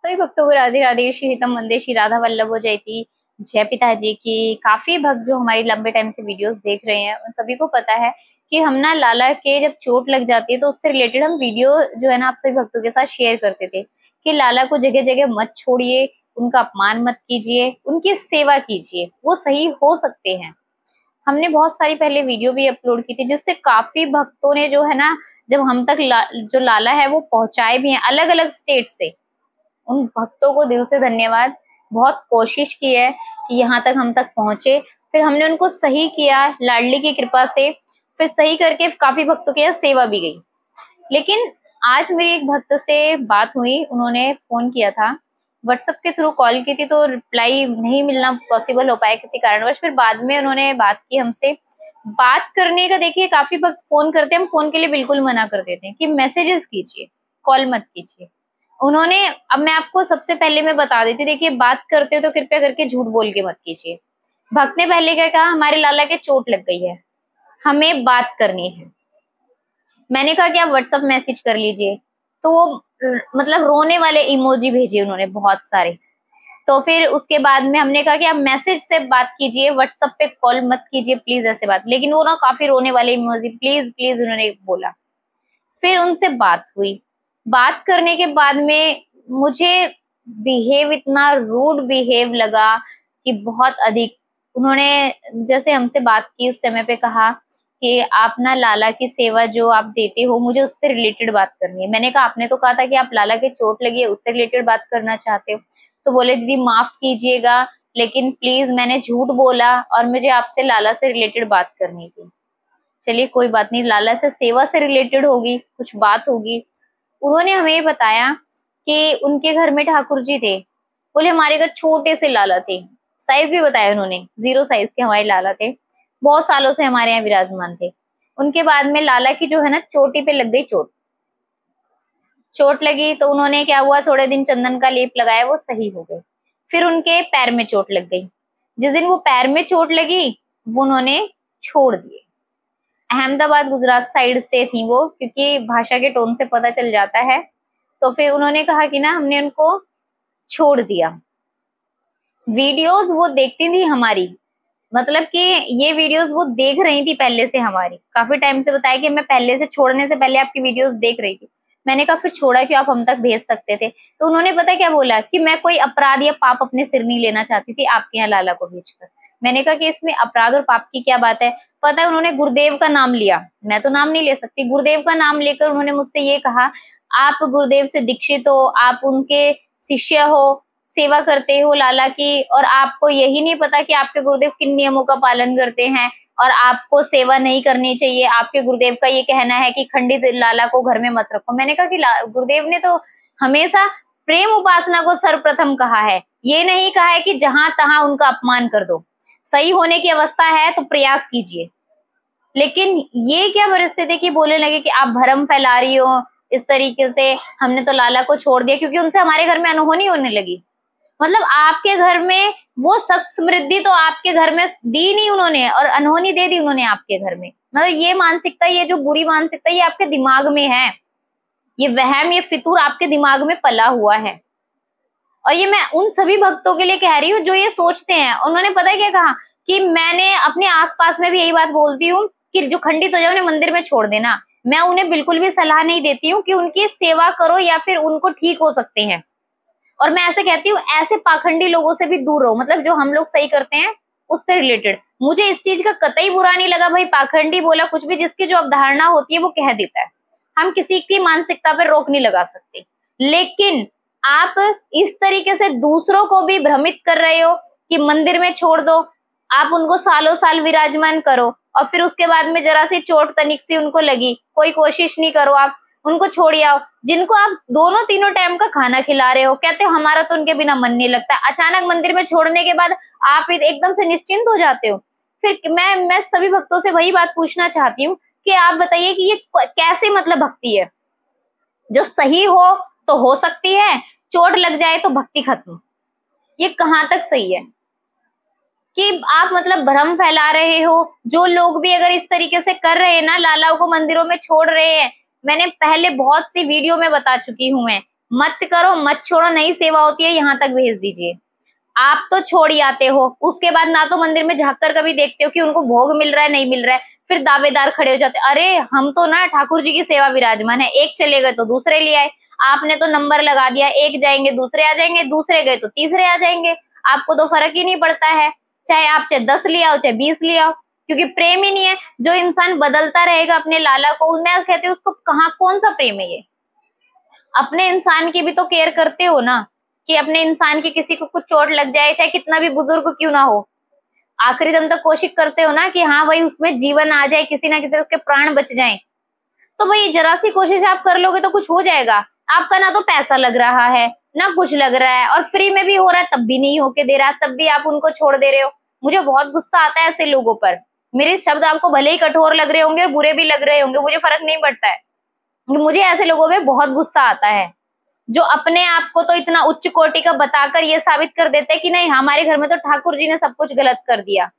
सभी भक्तों को राधे राधे। श्री हितम वंदे श्री राधा वल्लभ जयती। जय पिताजी की। काफी भक्त जो हमारी लंबे टाइम से वीडियोस देख रहे हैं उन सभी को पता है कि हम ना लाला के जब चोट लग जाती है तो उससे रिलेटेड हम वीडियो जो है ना आप सभी भक्तों के साथ शेयर करते थे कि लाला को जगह जगह मत छोड़िए, उनका अपमान मत कीजिए, उनकी सेवा कीजिए, वो सही हो सकते हैं। हमने बहुत सारी पहले वीडियो भी अपलोड की थी जिससे काफी भक्तों ने जो है ना जब हम तक जो लाला है वो पहुंचाए भी हैं अलग अलग स्टेट से। उन भक्तों को दिल से धन्यवाद। बहुत कोशिश की है कि यहाँ तक हम तक पहुंचे, फिर हमने उनको सही किया लाडली की कृपा से, फिर सही करके काफी भक्तों के यहाँ सेवा भी गई। लेकिन आज मेरी एक भक्त से बात हुई, उन्होंने फोन किया था, व्हाट्सएप के थ्रू कॉल की थी तो रिप्लाई नहीं मिलना पॉसिबल हो पाया किसी कारणवश। फिर बाद में उन्होंने बात की हमसे। बात करने का देखिए काफी भक्त फोन करते हैं, हम फोन के लिए बिल्कुल मना कर देते हैं कि मैसेजेस कीजिए, कॉल मत कीजिए। उन्होंने, अब मैं आपको सबसे पहले मैं बता देती, देखिए बात करते हो तो कृपया करके झूठ बोल के मत कीजिए। भक्त ने पहले क्या कहा, हमारे लाला के चोट लग गई है, हमें बात करनी है। मैंने कहा कि आप व्हाट्सएप मैसेज कर लीजिए, तो वो मतलब रोने वाले इमोजी भेजे उन्होंने बहुत सारे। तो फिर उसके बाद में हमने कहा कि आप मैसेज से बात कीजिए, व्हाट्सएप पे कॉल मत कीजिए प्लीज, ऐसे बात। लेकिन वो ना काफी रोने वाले इमोजी, प्लीज प्लीज उन्होंने बोला। फिर उनसे बात हुई। बात करने के बाद में मुझे बिहेव इतना रूड बिहेव लगा कि बहुत अधिक। उन्होंने जैसे हमसे बात की उस समय पे कहा कि आप ना लाला की सेवा जो आप देते हो मुझे उससे रिलेटेड बात करनी है। मैंने कहा आपने तो कहा था कि आप लाला के चोट लगी है उससे रिलेटेड बात करना चाहते हो। तो बोले दीदी माफ कीजिएगा लेकिन प्लीज मैंने झूठ बोला और मुझे आपसे लाला से रिलेटेड बात करनी थी। चलिए कोई बात नहीं, लाला से सेवा से रिलेटेड होगी, कुछ बात होगी। उन्होंने हमें बताया कि उनके घर में ठाकुर जी थे। बोले हमारे घर छोटे से लाला थे, साइज भी बताया उन्होंने, 0 साइज के हमारे लाला थे, बहुत सालों से हमारे यहाँ विराजमान थे। उनके बाद में लाला की जो है ना चोटी पे लग गई चोट। चोट लगी तो उन्होंने क्या हुआ, थोड़े दिन चंदन का लेप लगाया, वो सही हो गए। फिर उनके पैर में चोट लग गई। जिस दिन वो पैर में चोट लगी वो उन्होंने छोड़ दिए। अहमदाबाद गुजरात साइड से थी वो, क्योंकि भाषा के टोन से पता चल जाता है। तो फिर उन्होंने कहा कि ना हमने उनको छोड़ दिया। वीडियोस वो देखती थी हमारी, मतलब कि ये वीडियोस वो देख रही थी पहले से हमारी, काफी टाइम से बताया कि मैं पहले से, छोड़ने से पहले आपकी वीडियोस देख रही थी। मैंने कहा फिर छोड़ा क्यों, आप हम तक भेज सकते थे। तो उन्होंने पता क्या बोला कि मैं कोई अपराध या पाप अपने सिर नहीं लेना चाहती थी आपके यहाँ लाला को भेजकर। मैंने कहा कि इसमें अपराध और पाप की क्या बात है। पता है उन्होंने गुरुदेव का नाम लिया, मैं तो नाम नहीं ले सकती, गुरुदेव का नाम लेकर उन्होंने मुझसे ये कहा आप गुरुदेव से दीक्षित हो, आप उनके शिष्य हो, सेवा करते हो लाला की, और आपको यही नहीं पता कि आपके गुरुदेव किन नियमों का पालन करते हैं और आपको सेवा नहीं करनी चाहिए। आपके गुरुदेव का ये कहना है कि खंडित लाला को घर में मत रखो। मैंने कहा कि गुरुदेव ने तो हमेशा प्रेम उपासना को सर्वप्रथम कहा है, ये नहीं कहा है कि जहां तहां उनका अपमान कर दो। सही होने की अवस्था है तो प्रयास कीजिए। लेकिन ये क्या परिस्थिति की बोलने लगे कि आप भरम फैला रही हो इस तरीके से, हमने तो लाला को छोड़ दिया क्योंकि उनसे हमारे घर में अनहोनी होने लगी। मतलब आपके घर में वो सब समृद्धि तो आपके घर में दी नहीं उन्होंने, और अनहोनी दे दी उन्होंने आपके घर में। मतलब ये मानसिकता, ये जो बुरी मानसिकता, ये आपके दिमाग में है, ये वहम, ये फितूर आपके दिमाग में पला हुआ है। और ये मैं उन सभी भक्तों के लिए कह रही हूँ जो ये सोचते हैं। उन्होंने पता है क्या कहा कि मैंने अपने आसपास में भी यही बात बोलती हूँ कि जो खंडित हो जाए उन्हें मंदिर में छोड़ देना। मैं उन्हें बिल्कुल भी सलाह नहीं देती हूँ कि उनकी सेवा करो या फिर उनको ठीक हो सकते हैं। और मैं ऐसे कहती हूँ ऐसे पाखंडी लोगों से भी दूर रहो, मतलब जो हम लोग सही करते हैं उससे रिलेटेड। मुझे इस चीज का कतई बुरा नहीं लगा, भाई पाखंडी बोला कुछ भी, जिसकी जो अवधारणा होती है वो कह देता है, हम किसी की मानसिकता पर रोक नहीं लगा सकते। लेकिन आप इस तरीके से दूसरों को भी भ्रमित कर रहे हो कि मंदिर में छोड़ दो, आप उनको सालों साल विराजमान करो और फिर उसके बाद में जरा सी चोट तनिक सी उनको लगी, कोई कोशिश नहीं करो आप उनको छोड़ आओ। जिनको आप दोनों तीनों टाइम का खाना खिला रहे हो, कहते हो हमारा तो उनके बिना मन नहीं लगता, अचानक मंदिर में छोड़ने के बाद आप एकदम से निश्चिंत हो जाते हो। फिर मैं सभी भक्तों से वही बात पूछना चाहती हूँ कि आप बताइए कि ये कैसे मतलब भक्ति है। जो सही हो तो हो सकती है, चोट लग जाए तो भक्ति खत्म, ये कहाँ तक सही है कि आप मतलब भ्रम फैला रहे हो। जो लोग भी अगर इस तरीके से कर रहे हैं ना, लालाओं को मंदिरों में छोड़ रहे हैं, मैंने पहले बहुत सी वीडियो में बता चुकी हूँ मैं मत करो, मत छोड़ो, नहीं सेवा होती है यहाँ तक भेज दीजिए। आप तो छोड़ ही आते हो, उसके बाद ना तो मंदिर में झांक कर कभी देखते हो कि उनको भोग मिल रहा है नहीं मिल रहा है, फिर दावेदार खड़े हो जाते, अरे हम तो ना ठाकुर जी की सेवा विराजमान है, एक चले गए तो दूसरे ले आए, आपने तो नंबर लगा दिया, एक जाएंगे दूसरे आ जाएंगे, दूसरे गए तो तीसरे आ जाएंगे, आपको तो फर्क ही नहीं पड़ता है, चाहे आप चाहे 10 ले आओ चाहे 20 ले आओ, क्योंकि प्रेम ही नहीं है। जो इंसान बदलता रहेगा अपने लाला को, मैं कहती हूँ उसको कहाँ कौन सा प्रेम है ये। अपने इंसान की भी तो केयर करते हो ना, कि अपने इंसान की किसी को कुछ चोट लग जाए, चाहे कितना भी बुजुर्ग क्यों ना हो, आखिरी दम तक कोशिश करते हो ना कि हाँ भाई उसमें जीवन आ जाए, किसी ना किसी उसके प्राण बच जाएं। तो भाई जरा सी कोशिश आप कर लोगे तो कुछ हो जाएगा। आपका ना तो पैसा लग रहा है ना कुछ लग रहा है, और फ्री में भी हो रहा है तब भी नहीं होके दे रहा, तब भी आप उनको छोड़ दे रहे हो। मुझे बहुत गुस्सा आता है ऐसे लोगों पर। मेरे शब्द आपको भले ही कठोर लग रहे होंगे, बुरे भी लग रहे होंगे, मुझे फर्क नहीं पड़ता है, मुझे ऐसे लोगों पे बहुत गुस्सा आता है जो अपने आप को तो इतना उच्च कोटि का बताकर ये साबित कर देते हैं कि नहीं हमारे घर में तो ठाकुर जी ने सब कुछ गलत कर दिया।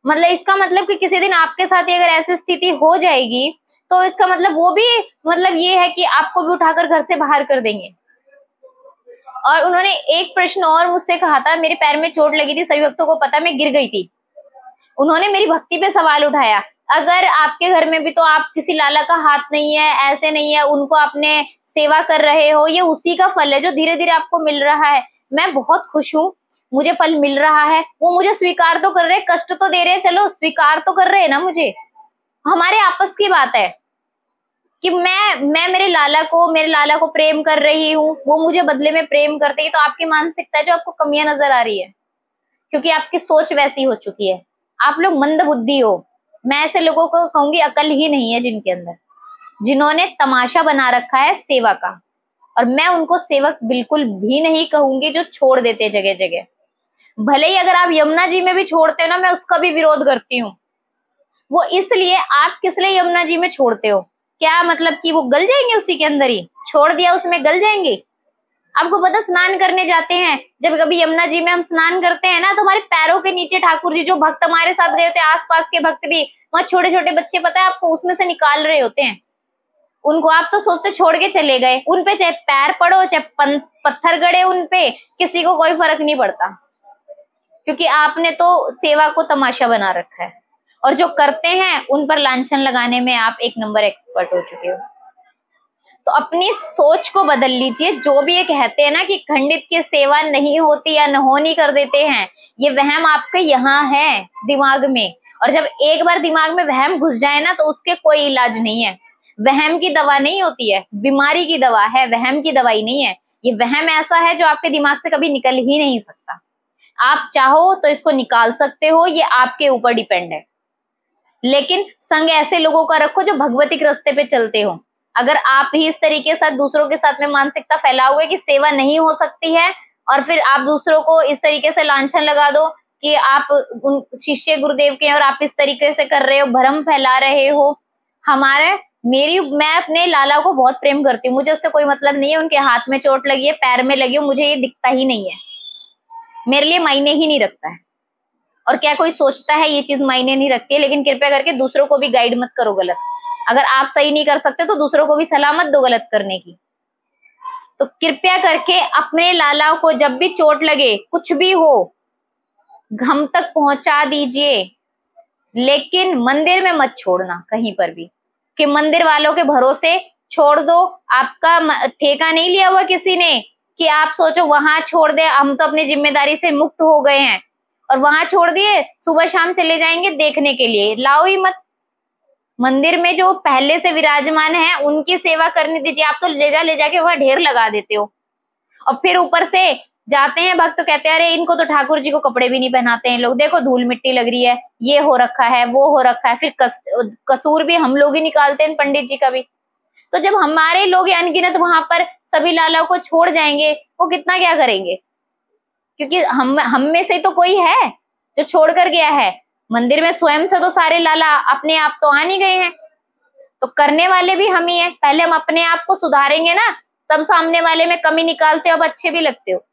मतलब इसका मतलब कि किसी दिन आपके साथ ही अगर ऐसी स्थिति हो जाएगी तो इसका मतलब वो भी मतलब ये है कि आपको भी उठाकर घर से बाहर कर देंगे। और उन्होंने एक प्रश्न और मुझसे कहा था, मेरे पैर में चोट लगी थी, सभी भक्तों को पता, मैं गिर गई थी। उन्होंने मेरी भक्ति पे सवाल उठाया, अगर आपके घर में भी तो आप किसी लाला का हाथ नहीं है, ऐसे नहीं है, उनको आपने सेवा कर रहे हो, ये उसी का फल है जो धीरे धीरे आपको मिल रहा है। मैं बहुत खुश हूँ, मुझे फल मिल रहा है, वो मुझे स्वीकार तो कर रहे, कष्ट तो दे रहे, चलो स्वीकार तो कर रहे हैं ना मुझे। हमारे आपस की बात है कि मैं मेरे लाला को प्रेम कर रही हूँ, वो मुझे बदले में प्रेम करते हैं। तो आपकी मानसिकता है जो आपको कमियां नजर आ रही है, क्योंकि आपकी सोच वैसी हो चुकी है, आप लोग मंद बुद्धि हो। मैं ऐसे लोगों को कहूंगी अकल ही नहीं है जिनके अंदर, जिन्होंने तमाशा बना रखा है सेवा का। और मैं उनको सेवक बिल्कुल भी नहीं कहूंगी जो छोड़ देते जगह जगह। भले ही अगर आप यमुना जी में भी छोड़ते हो ना, मैं उसका भी विरोध करती हूँ। वो इसलिए, आप किस लिए यमुना जी में छोड़ते हो? क्या मतलब कि वो गल जाएंगे उसी के अंदर ही? छोड़ दिया उसमें गल जाएंगे? आपको पता, स्नान करने जाते हैं, जब कभी यमुना जी में हम स्नान करते हैं ना, तो हमारे पैरों के नीचे ठाकुर जी, जो भक्त हमारे साथ गए होते हैं, आसपास के भक्त भी, वहां छोटे छोटे बच्चे, पता है आपको, उसमें से निकाल रहे होते हैं उनको। आप तो सोचते छोड़ के चले गए, उनपे चाहे पैर पड़ो चाहे पत्थर गड़े, उनपे किसी को कोई फर्क नहीं पड़ता, क्योंकि आपने तो सेवा को तमाशा बना रखा है। और जो करते हैं उन पर लांछन लगाने में आप एक नंबर एक्सपर्ट हो चुके हो। तो अपनी सोच को बदल लीजिए। जो भी ये कहते हैं ना कि खंडित की सेवा नहीं होती या नहोनी कर देते हैं, ये वहम आपके यहाँ है दिमाग में। और जब एक बार दिमाग में वहम घुस जाए ना, तो उसके कोई इलाज नहीं है। वहम की दवा नहीं होती है, बीमारी की दवा है, वहम की दवाई नहीं है। ये वहम ऐसा है जो आपके दिमाग से कभी निकल ही नहीं सकता। आप चाहो तो इसको निकाल सकते हो, ये आपके ऊपर डिपेंड है। लेकिन संग ऐसे लोगों का रखो जो भगवतिक रास्ते पे चलते हो। अगर आप ही इस तरीके से दूसरों के साथ में मानसिकता फैलाओगे कि सेवा नहीं हो सकती है, और फिर आप दूसरों को इस तरीके से लांछन लगा दो कि आप उन शिष्य गुरुदेव के और आप इस तरीके से कर रहे हो, भ्रम फैला रहे हो। मैं अपने लाला को बहुत प्रेम करती हूँ, मुझे उससे कोई मतलब नहीं है उनके हाथ में चोट लगी है, पैर में लगी हो, मुझे ये दिखता ही नहीं है, मेरे लिए मायने ही नहीं रखता है। और क्या कोई सोचता है ये चीज मायने नहीं रखती है? लेकिन कृपया करके दूसरों को भी गाइड मत करो गलत। अगर आप सही नहीं कर सकते तो दूसरों को भी सलाह मत दो गलत करने की। तो कृपया करके अपने लाला को जब भी चोट लगे, कुछ भी हो, हम तक पहुंचा दीजिए, लेकिन मंदिर में मत छोड़ना कहीं पर भी, कि मंदिर वालों के भरोसे छोड़ दो। आपका ठेका नहीं लिया हुआ किसी ने कि आप सोचो वहां छोड़ दे, हम तो अपनी जिम्मेदारी से मुक्त हो गए हैं, और वहां छोड़ दिए, सुबह शाम चले जाएंगे देखने के लिए। लाओ ही मत। मंदिर में जो पहले से विराजमान है उनकी सेवा करने दीजिए। आप तो ले जाके वहां ढेर लगा देते हो, और फिर ऊपर से जाते हैं भक्त तो कहते हैं अरे इनको तो ठाकुर जी को कपड़े भी नहीं पहनाते हैं लोग, देखो धूल मिट्टी लग रही है, ये हो रखा है, वो हो रखा है। फिर कसूर भी हम लोग ही निकालते हैं पंडित जी का भी। तो जब हमारे लोग अनगिनत वहां पर सभी लाला को छोड़ जाएंगे, वो कितना क्या करेंगे? क्योंकि हम में से तो कोई है जो छोड़ कर गया है। मंदिर में स्वयं से तो सारे लाला अपने आप तो आ नहीं गए हैं, तो करने वाले भी हम ही हैं। पहले हम अपने आप को सुधारेंगे ना, तब सामने वाले में कमी निकालते हो, अब अच्छे भी लगते हो।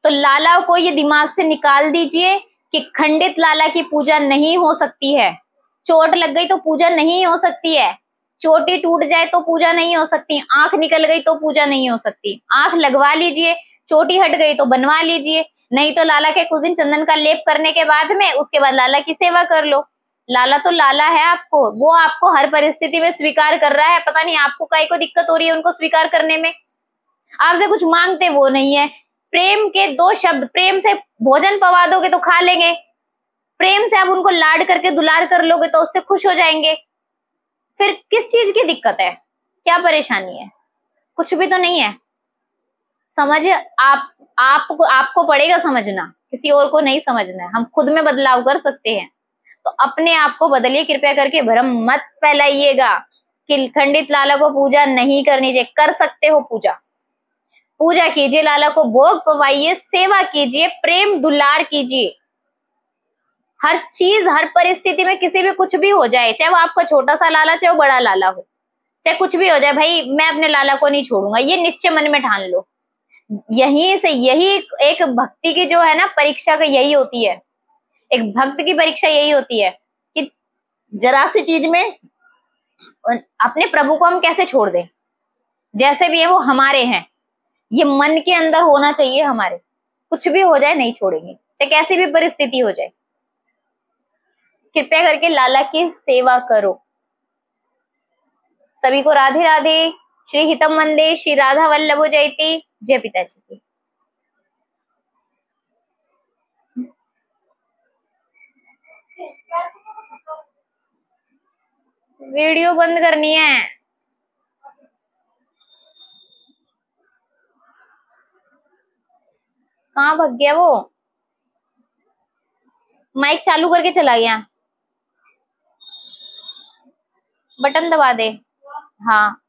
तो लाला को ये दिमाग से निकाल दीजिए कि खंडित लाला की पूजा नहीं हो सकती है। चोट लग गई तो पूजा नहीं हो सकती है। चोटी टूट जाए तो पूजा नहीं हो सकती, आंख निकल गई तो पूजा नहीं हो सकती। आंख लगवा लीजिए, चोटी हट गई तो बनवा लीजिए, नहीं तो लाला के कुछ दिन चंदन का लेप करने के बाद में उसके बाद लाला की सेवा कर लो। लाला तो लाला है आपको, वो आपको हर परिस्थिति में स्वीकार कर रहा है। पता नहीं आपको काहे को दिक्कत हो रही है उनको स्वीकार करने में। आपसे कुछ मांगते वो नहीं है। प्रेम के दो शब्द, प्रेम से भोजन पवा दोगे तो खा लेंगे, प्रेम से आप उनको लाड करके दुलार कर लोगे तो उससे खुश हो जाएंगे। फिर किस चीज की दिक्कत है, क्या परेशानी है? कुछ भी तो नहीं है। समझ आपको पड़ेगा समझना, किसी और को नहीं समझना है। हम खुद में बदलाव कर सकते हैं, तो अपने आप को बदलिए। कृपया करके भ्रम मत फैलाइएगा कि खंडित लाला को पूजा नहीं करनी चाहिए। कर सकते हो पूजा, पूजा कीजिए, लाला को भोग पवाइए, सेवा कीजिए, प्रेम दुलार कीजिए। हर चीज हर परिस्थिति में किसी भी कुछ भी हो जाए, चाहे वो आपका छोटा सा लाला चाहे वो बड़ा लाला हो, चाहे कुछ भी हो जाए, भाई मैं अपने लाला को नहीं छोड़ूंगा, ये निश्चय मन में ठान लो। यही से यही एक भक्ति की जो है ना परीक्षा का यही होती है, एक भक्त की परीक्षा यही होती है कि जरा सी चीज में अपने प्रभु को हम कैसे छोड़ दें। जैसे भी है वो हमारे हैं, ये मन के अंदर होना चाहिए हमारे। कुछ भी हो जाए नहीं छोड़ेंगे, चाहे कैसी भी परिस्थिति हो जाए। कृपया करके लाला की सेवा करो। सभी को राधे राधे। श्री हितम वंदे, श्री राधा वल्लभो जयती। जय पिताजी की। वीडियो बंद करनी है। कहाँ भग गया वो? माइक चालू करके चला गया। बटन दबा दे। हाँ